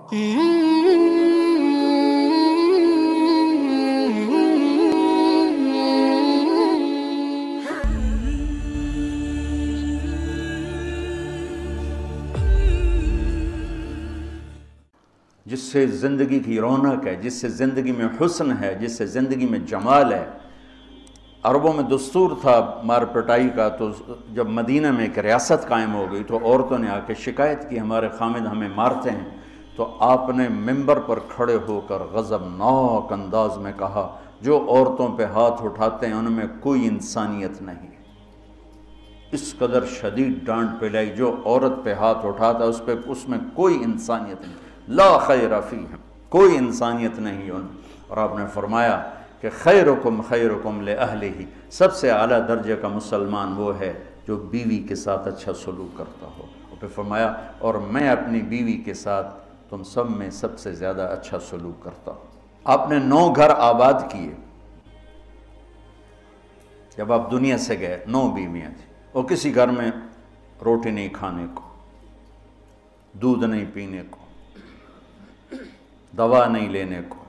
جس سے زندگی کی رونق ہے، جس سے زندگی میں حسن ہے، جس سے زندگی میں جمال ہے۔ عربوں میں دستور تھا مار پٹائی کا، تو جب مدینہ میں ایک ریاست قائم ہو گئی تو عورتوں نے آ کے شکایت کی ہمارے خامد ہمیں مارتے ہیں، تو آپ نے منبر پر کھڑے ہو کر غضبناک انداز میں کہا جو عورتوں پہ ہاتھ اٹھاتے ہیں ان میں کوئی انسانیت نہیں۔ اس قدر شدید ڈانٹ پلائی، جو عورت پہ ہاتھ اٹھاتا ہے اس میں کوئی انسانیت نہیں، لا خیر فیہم، کوئی انسانیت نہیں ان۔ اور آپ نے فرمایا کہ خیرکم خیرکم لأہلہ، سب سے اعلیٰ درجے کا مسلمان وہ ہے جو بیوی کے ساتھ اچھا سلوک کرتا ہو۔ اور پھر فرمایا اور میں اپنی بیوی کے ساتھ تم سب میں سب سے زیادہ اچھا سلوک کرتا ہوں۔ آپ نے 9 گھر آباد کیے جب آپ دنیا سے گئے، 9 بیویاں تھیں، اور کسی گھر میں روٹی نہیں کھانے کو، دودھ نہیں پینے کو، دوا نہیں لینے کو،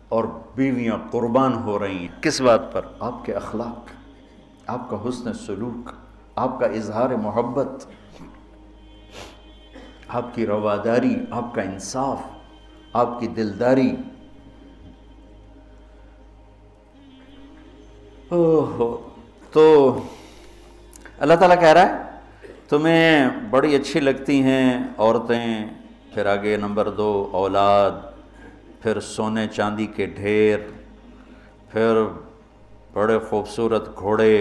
اور بیویاں قربان ہو رہی ہیں کس بات پر؟ آپ کے اخلاق، آپ کا حسن سلوک، آپ کا اظہار محبت، آپ کی رواداری، آپ کا انصاف، آپ کی دلداری۔ تو اللہ تعالیٰ کہہ رہا ہے تمہیں بڑی اچھی لگتی ہیں عورتیں، پھر آگے نمبر 2 اولاد، پھر سونے چاندی کے ڈھیر، پھر بڑے خوبصورت گھوڑے،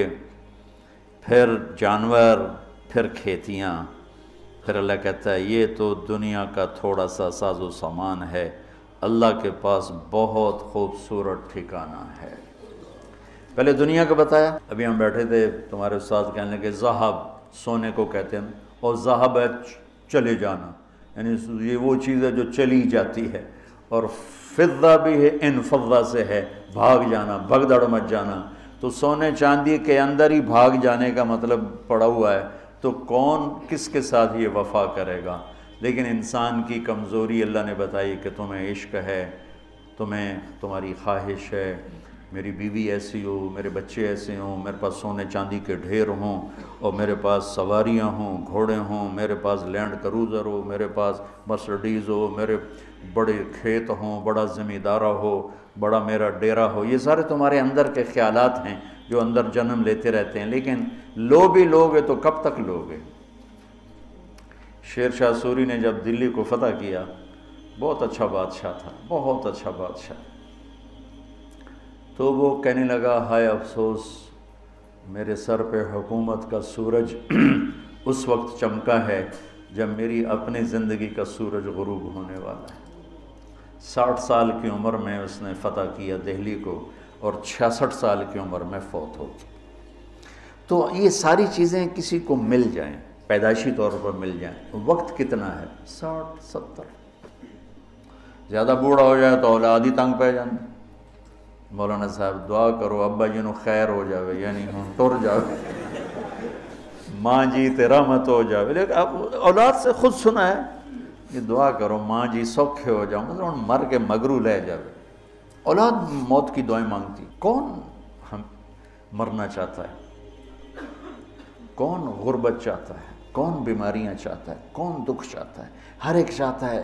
پھر جانور، پھر کھیتیاں۔ پھر اللہ کہتا ہے یہ تو دنیا کا تھوڑا سا ساز و سامان ہے، اللہ کے پاس بہت خوبصورت ٹھکانہ ہے۔ پہلے دنیا کا بتایا، ابھی ہم بیٹھے تھے تمہارے استاد کہنے لگے ذہب سونے کو کہتے ہیں، اور ذہب ہے چلے جانا، یعنی یہ وہ چیز ہے جو چلی جاتی ہے، اور فضہ بھی ہے، انفضہ سے ہے بھاگ جانا، بھگدڑ مچ جانا۔ تو سونے چاندی کے اندر ہی بھاگ جانے کا مطلب پڑا ہوا ہے، تو کون کس کے ساتھ یہ وفا کرے گا؟ لیکن انسان کی کمزوری اللہ نے بتائی کہ تمہیں عشق ہے، تمہیں تمہاری خواہش ہے میری بیوی ایسی ہو، میرے بچے ایسے ہوں، میرے پاس سونے چاندی کے ڈھیر ہوں، اور میرے پاس سواریاں ہوں، گھوڑے ہوں، میرے پاس لینڈ کروزر ہو، میرے پاس مرسڈیز ہو، میرے بڑے کھیت ہوں، بڑا زمیندارہ ہو، بڑا میرا ڈیرا ہو۔ یہ سارے تمہارے اندر کے خیالات ہیں جو اندر جنم لیتے رہتے ہیں، لیکن لو بھی لوگے تو کب تک لوگے؟ شیر شاہ سوری نے جب دلی کو فتح کیا، بہت اچھا بادشاہ تھا، بہت اچھا بادشاہ، تو وہ کہنے لگا ہائے افسوس میرے سر پہ حکومت کا سورج اس وقت چمکا ہے جب میری اپنی زندگی کا سورج غروب ہونے والا ہے۔ 60 سال کی عمر میں اس نے فتح کیا دہلی کو، اور 66 سال کی عمر میں فوت ہو گیا۔ تو یہ ساری چیزیں کسی کو مل جائیں، پیدائشی طور پر مل جائیں، وقت کتنا ہے؟ 60 70۔ زیادہ بوڑھا ہو جائے تو اولاد ہی تنگ پہ جانا۔ مولانا صاحب دعا کرو ابا جی نو خیر ہو جاوے، یعنی ہوں ٹر جاوے، ماں جی تے رحمت ہو جاوے۔ لیکن اب اولاد سے خود سنا ہے یہ دعا کرو ماں جی سوکھے ہو جاؤں، مطلب مر کے مگرو لے جاوے۔ اولاد موت کی دعائیں مانگتی، کون ہم مرنا چاہتا ہے؟ کون غربت چاہتا ہے؟ کون بیماریاں چاہتا ہے؟ کون دکھ چاہتا ہے؟ ہر ایک چاہتا ہے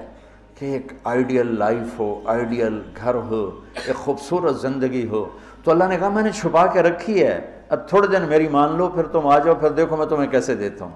کہ ایک آئیڈیل لائف ہو، آئیڈیل گھر ہو، ایک خوبصورت زندگی ہو۔ تو اللہ نے کہا میں نے چھپا کے رکھی ہے، اب تھوڑے دن میری مان لو، پھر تم آ جاؤ، پھر دیکھو میں تمہیں کیسے دیتا ہوں۔